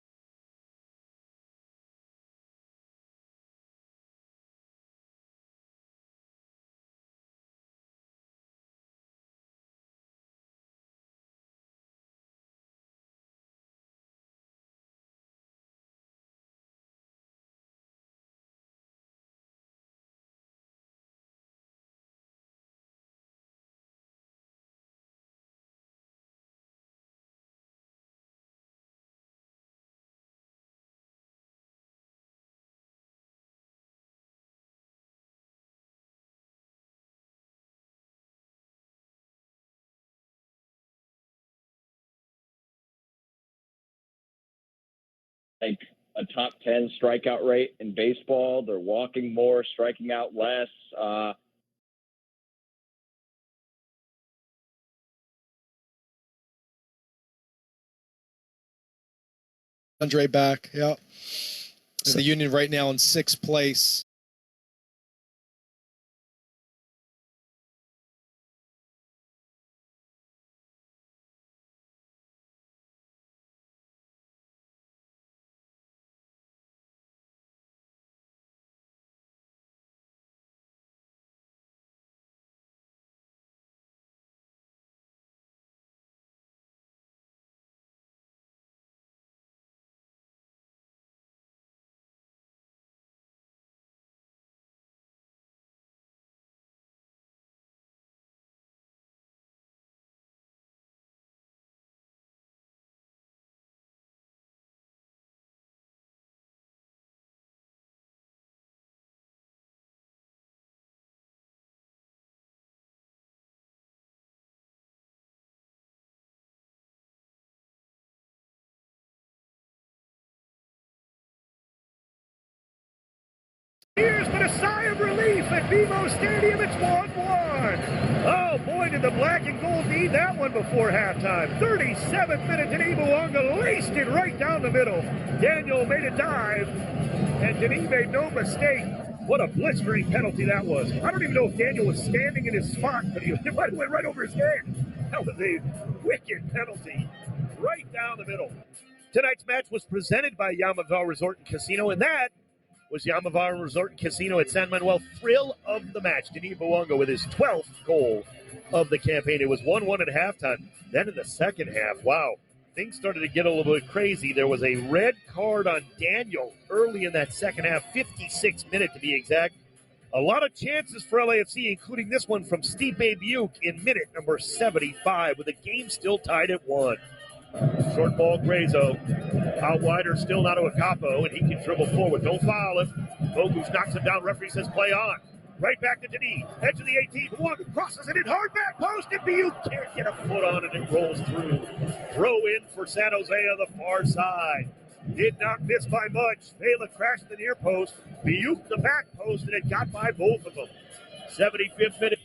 like a top 10 strikeout rate in baseball. They're walking more, striking out less. Andre back. Yeah. So the Union right now in 6th place. Here's but a sigh of relief at BMO Stadium. It's 1-1. Oh, boy, did the black and gold need that one before halftime. 37th minute, Denis Bouanga laced it right down the middle. Daniel made a dive, and Denis made no mistake. What a blistering penalty that was. I don't even know if Daniel was standing in his spot, but it might have went right over his head. That was a wicked penalty right down the middle. Tonight's match was presented by Yamava Resort and Casino, and that was Yamava Resort and Casino at San Manuel. Thrill of the match. Denis Bouanga with his 12th goal of the campaign. It was 1-1 at halftime. Then in the second half, wow, things started to get a little bit crazy. There was a red card on Daniel early in that second half, 56th minute to be exact. A lot of chances for LAFC, including this one from Stipe Biuk in minute number 75, with the game still tied at 1. Short ball, Grazo. Out wider, still not to Akapo, and he can dribble forward. Don't foul him. Bogus knocks him down. Referee says play on. Right back to Denis. Edge of the 18th. One crosses it in hard back post, and Biuk can't get a foot on it. It rolls through. Throw in for San Jose on the far side. Did not miss by much. Vela crashed the near post. Biuk the back post, and it got by both of them. 75th minute.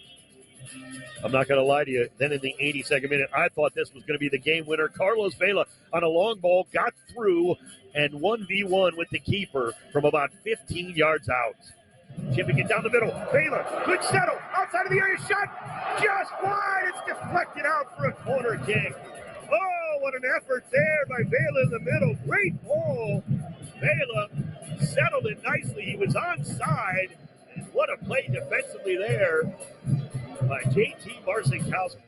I'm not going to lie to you. Then in the 82nd minute, I thought this was going to be the game winner. Carlos Vela on a long ball got through and 1v1 with the keeper from about 15 yards out. Chipping it down the middle. Vela, good settle. Outside of the area, shot. Just wide. It's deflected out for a corner kick. Oh, what an effort there by Vela in the middle. Great ball. Vela settled it nicely. He was onside. And what a play defensively there by JT Marcinkowski.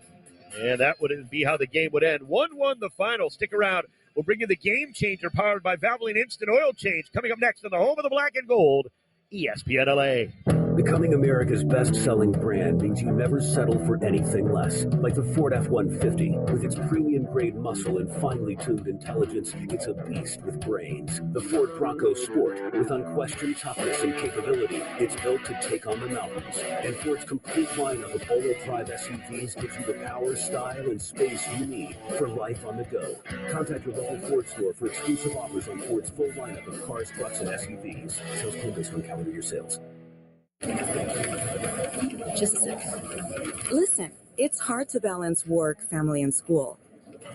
And that would be how the game would end. 1-1 the final. Stick around. We'll bring you the Game Changer powered by Valvoline Instant Oil Change. Coming up next on the home of the black and gold, ESPN LA. Becoming America's best-selling brand means you never settle for anything less. Like the Ford F-150. With its premium-grade muscle and finely tuned intelligence, it's a beast with brains. The Ford Bronco Sport, with unquestioned toughness and capability, it's built to take on the mountains. And Ford's complete lineup of all-wheel drive SUVs gives you the power, style, and space you need for life on the go. Contact your local Ford store for exclusive offers on Ford's full lineup of cars, trucks, and SUVs. Sales quote based on calendar year sales. Just a sec. Listen, it's hard to balance work, family, and school.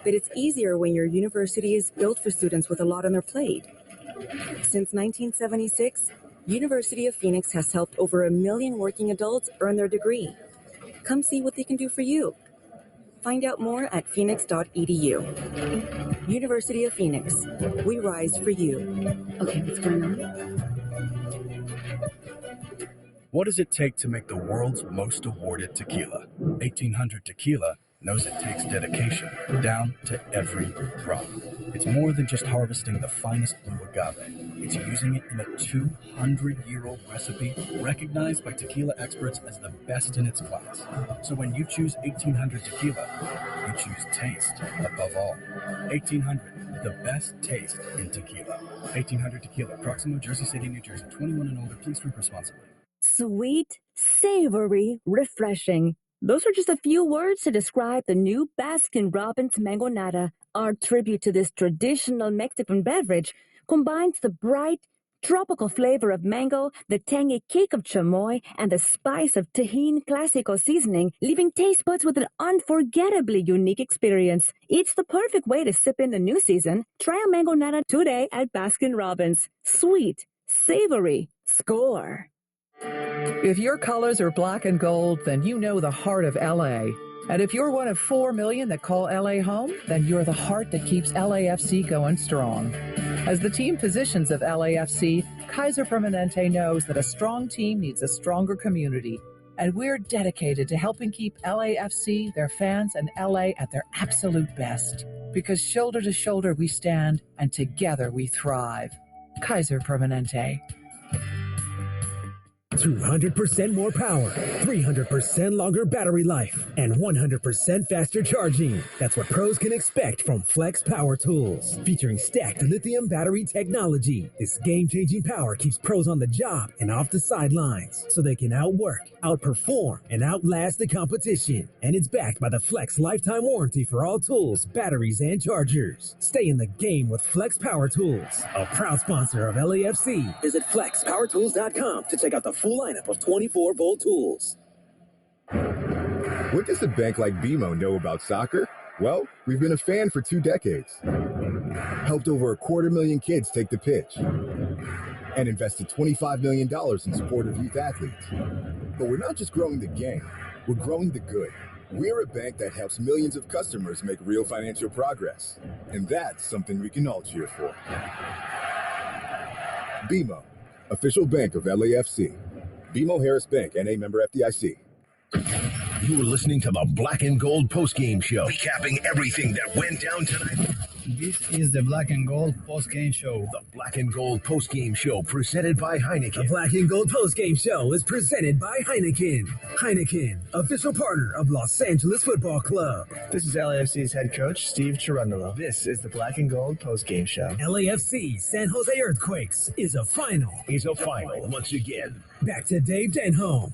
But it's easier when your university is built for students with a lot on their plate. Since 1976, University of Phoenix has helped over 1 million working adults earn their degree. Come see what they can do for you. Find out more at phoenix.edu. University of Phoenix. We rise for you. Okay, what's going on? What does it take to make the world's most awarded tequila? 1800 Tequila knows it takes dedication down to every drop. It's more than just harvesting the finest blue agave. It's using it in a 200-year-old recipe recognized by tequila experts as the best in its class. So when you choose 1800 Tequila, you choose taste above all. 1800, the best taste in tequila. 1800 Tequila, Proximo, Jersey City, New Jersey. 21 and older. Please drink responsibly. Sweet, savory, refreshing. Those are just a few words to describe the new Baskin-Robbins Mango Nata. Our tribute to this traditional Mexican beverage combines the bright, tropical flavor of mango, the tangy kick of chamoy, and the spice of Tajín Clásico seasoning, leaving taste buds with an unforgettably unique experience. It's the perfect way to sip in the new season. Try a Mango Nata today at Baskin-Robbins. Sweet, savory, score. If your colors are black and gold, then you know the heart of LA. And if you're one of 4 million that call LA home, then you're the heart that keeps LAFC going strong. As the team physicians of LAFC, Kaiser Permanente knows that a strong team needs a stronger community. And we're dedicated to helping keep LAFC, their fans, and LA at their absolute best. Because shoulder to shoulder we stand, and together we thrive. Kaiser Permanente. 200% more power, 300% longer battery life, and 100% faster charging. That's what pros can expect from Flex Power Tools. Featuring stacked lithium battery technology, this game-changing power keeps pros on the job and off the sidelines, so they can outwork, outperform, and outlast the competition. And it's backed by the Flex lifetime warranty for all tools, batteries, and chargers. Stay in the game with Flex Power Tools, a proud sponsor of LAFC. Visit flexpowertools.com to check out the full lineup of 24-volt tools. What does a bank like BMO know about soccer? Well, we've been a fan for 2 decades. Helped over 250,000 kids take the pitch. And invested $25 million in support of youth athletes. But we're not just growing the game, we're growing the good. We're a bank that helps millions of customers make real financial progress. And that's something we can all cheer for. BMO, official bank of LAFC. BMO Harris Bank, N.A. member FDIC. You were listening to the Black and Gold postgame show, recapping everything that went down tonight. This is the Black and Gold postgame show. The Black and Gold postgame show presented by Heineken. The Black and Gold postgame show is presented by Heineken. Heineken, official partner of Los Angeles Football Club. This is LAFC's head coach, Steve Cherundolo. This is the Black and Gold postgame show. LAFC San Jose Earthquakes is a final. Once again. Back to Dave Denholm.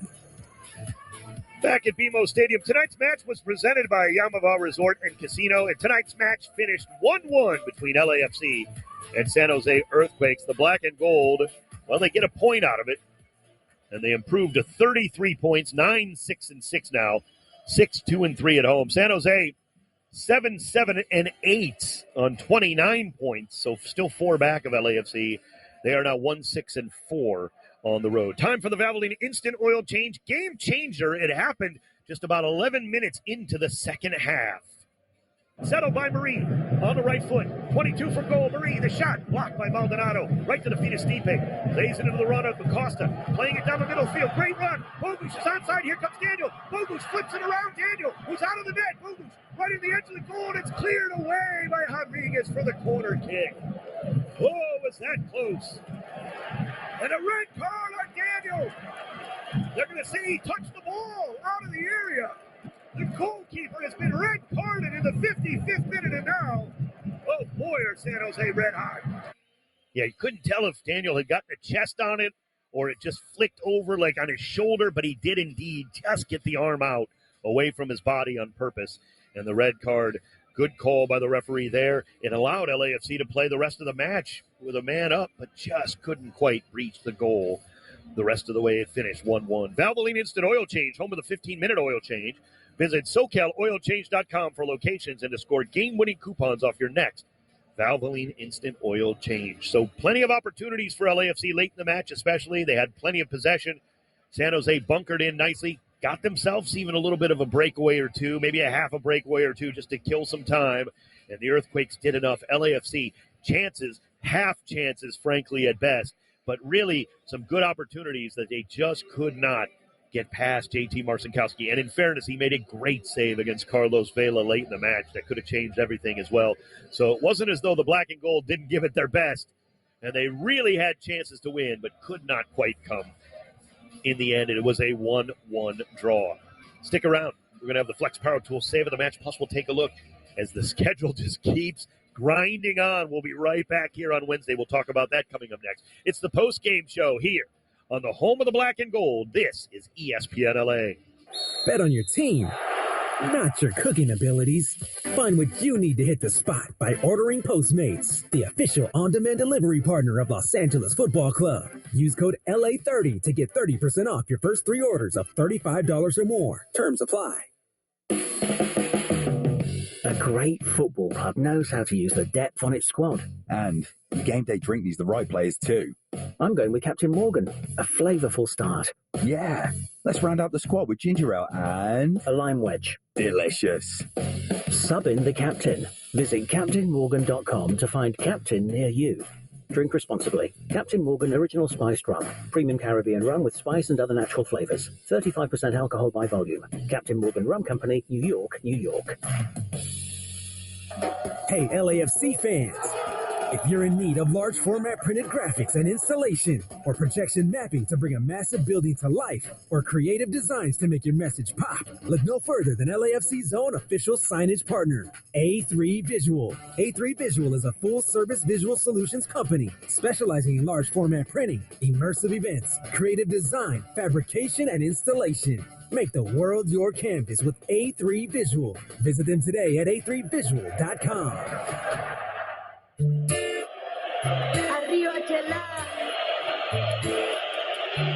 Back at BMO Stadium, tonight's match was presented by Yamava Resort and Casino, and tonight's match finished 1-1 between LAFC and San Jose Earthquakes. The Black and Gold, well, they get a point out of it, and they improved to 33 points, 9-6-6 now, 6-2-3 at home. San Jose, 7-7-8 on 29 points, so still 4 back of LAFC. They are now 1-6-4. On the road. Time for the Valvoline Instant Oil Change. Game changer. It happened just about 11 minutes into the second half. Settled by Marie on the right foot. 22 for goal. Marie, the shot blocked by Maldonado. Right to the feet of Stipe. Lays it into the run of Acosta. Playing it down the middle field. Great run. Bogusz is onside. Here comes Daniel. Bogusz flips it around. Daniel, who's out of the net. Bogusz right at the edge of the goal, and it's cleared away by Rodriguez for the corner kick. Oh, was that close? And a red card on Daniel. They're going to say he touched the ball out of the area. The goalkeeper has been red carded in the 55th minute, and now, oh boy, are San Jose red hot. Yeah, you couldn't tell if Daniel had gotten a chest on it or it just flicked over like on his shoulder, but he did indeed just get the arm out away from his body on purpose. And the red card, good call by the referee there. It allowed LAFC to play the rest of the match with a man up, but just couldn't quite reach the goal the rest of the way. It finished 1-1. Valvoline Instant Oil Change, home of the 15-minute oil change. Visit SoCalOilChange.com for locations and to score game-winning coupons off your next Valvoline Instant Oil Change. So plenty of opportunities for LAFC late in the match, especially. They had plenty of possession. San Jose bunkered in nicely, got themselves even a little bit of a breakaway or two, maybe a half a breakaway or two just to kill some time. And the Earthquakes did enough. LAFC, chances, half chances, frankly, at best. But really some good opportunities that they just could not get past JT Marcinkowski. And in fairness, he made a great save against Carlos Vela late in the match that could have changed everything as well. So it wasn't as though the Black and Gold didn't give it their best. And they really had chances to win, but could not quite come in the end. It was a 1-1 draw. Stick around. We're going to have the Flex Power Tool save of the match. Plus, we'll take a look as the schedule just keeps grinding on. We'll be right back here on Wednesday. We'll talk about that coming up next. It's the post-game show here on the home of the Black and Gold. This is ESPN LA. Bet on your team, not your cooking abilities. Find what you need to hit the spot by ordering Postmates, the official on-demand delivery partner of Los Angeles Football Club. Use code LA30 to get 30% off your first 3 orders of $35 or more. Terms apply. A great football club knows how to use the depth on its squad. And the game day drink needs the right players too. I'm going with Captain Morgan, a flavourful start. Yeah, let's round out the squad with ginger ale and a lime wedge. Delicious. Sub in the captain. Visit CaptainMorgan.com to find Captain near you. Drink responsibly. Captain Morgan Original Spiced Rum. Premium Caribbean rum with spice and other natural flavors. 35% alcohol by volume. Captain Morgan Rum Company, New York, New York. Hey, LAFC fans. If you're in need of large format printed graphics and installation, or projection mapping to bring a massive building to life, or creative designs to make your message pop, look no further than LAFC's own official signage partner, A3 Visual. A3 Visual is a full-service visual solutions company specializing in large format printing, immersive events, creative design, fabrication, and installation. Make the world your canvas with A3 Visual. Visit them today at a3visual.com. Arriba, Chela.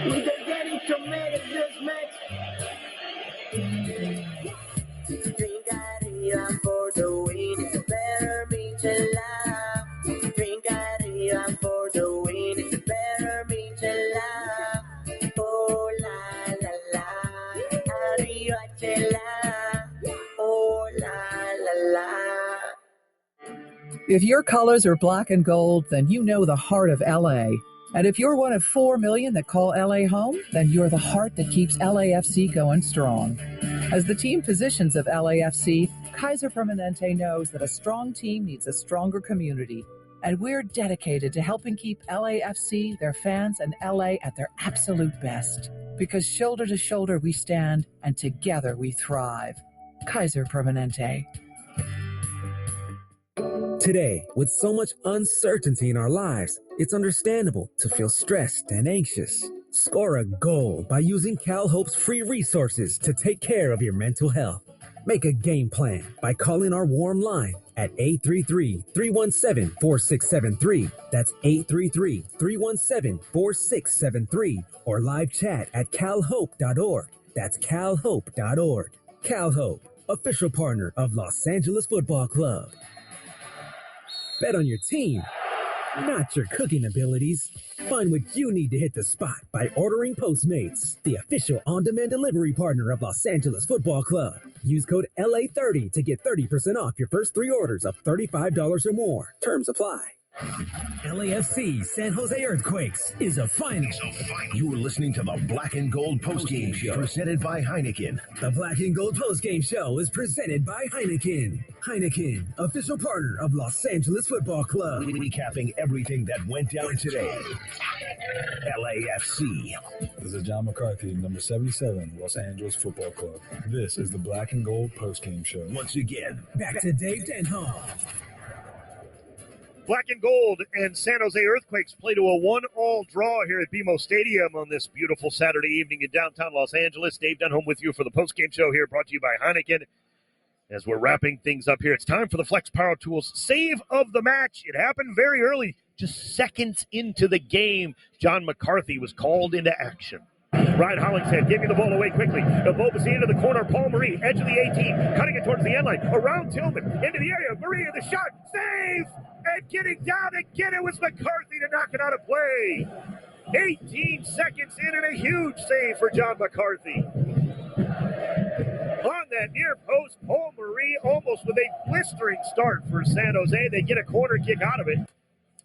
With the Danny Tomato Juice Mix. Drink arriba for the win. It's a better Michelada. Drink arriba for the win. It's a better Michelada. Oh la la la. Arriba, Chela. Oh la la la. If your colors are black and gold, then you know the heart of LA. And if you're one of 4 million that call LA home, then you're the heart that keeps LAFC going strong. As the team physicians of LAFC, Kaiser Permanente knows that a strong team needs a stronger community. And we're dedicated to helping keep LAFC, their fans, and LA at their absolute best. Because shoulder to shoulder we stand, and together we thrive. Kaiser Permanente. Today, with so much uncertainty in our lives, it's understandable to feel stressed and anxious. Score a goal by using CalHope's free resources to take care of your mental health. Make a game plan by calling our warm line at 833-317-4673. That's 833-317-4673. Or live chat at calhope.org. That's calhope.org. CalHope, official partner of Los Angeles Football Club. Bet on your team, not your cooking abilities. Find what you need to hit the spot by ordering Postmates, the official on-demand delivery partner of Los Angeles Football Club. Use code LA30 to get 30% off your first 3 orders of $35 or more. Terms apply. LAFC San Jose Earthquakes is a final. You are listening to the Black and Gold Postgame Show, presented by Heineken. The Black and Gold Postgame Show is presented by Heineken. Heineken, official partner of Los Angeles Football Club. Recapping everything that went down today. LAFC. This is John McCarthy, number 77, Los Angeles Football Club. This is the Black and Gold Postgame Show. Once again, back to Dave Denholm. Black and Gold and San Jose Earthquakes play to a 1-1 draw here at BMO Stadium on this beautiful Saturday evening in downtown Los Angeles. Dave Denholm with you for the postgame show here, brought to you by Heineken. As we're wrapping things up here, it's time for the Flex Power Tools save of the match. It happened very early, just seconds into the game. John McCarthy was called into action. Ryan Hollingshead giving the ball away quickly. The ball was into the corner. Paul Marie, edge of the 18, cutting it towards the end line. Around Tillman, into the area. Marie, the shot, save! And getting down again, it was McCarthy to knock it out of play. 18 seconds in and a huge save for John McCarthy. On that near post, Paul Marie almost with a blistering start for San Jose. They get a corner kick out of it.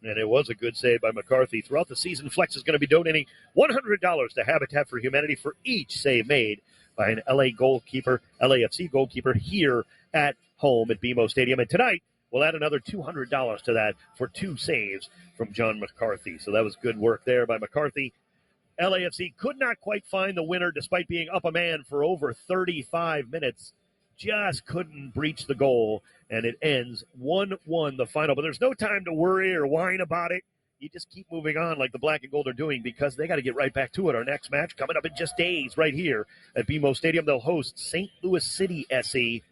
And it was a good save by McCarthy. Throughout the season, Flex is going to be donating $100 to Habitat for Humanity for each save made by an LAFC goalkeeper here at home at BMO Stadium. And tonight, we'll add another $200 to that for 2 saves from John McCarthy. So that was good work there by McCarthy. LAFC could not quite find the winner despite being up a man for over 35 minutes. Just couldn't breach the goal, and it ends 1-1 the final. But there's no time to worry or whine about it. You just keep moving on like the Black and Gold are doing, because they got to get right back to it. Our next match coming up in just days right here at BMO Stadium. They'll host St. Louis City SC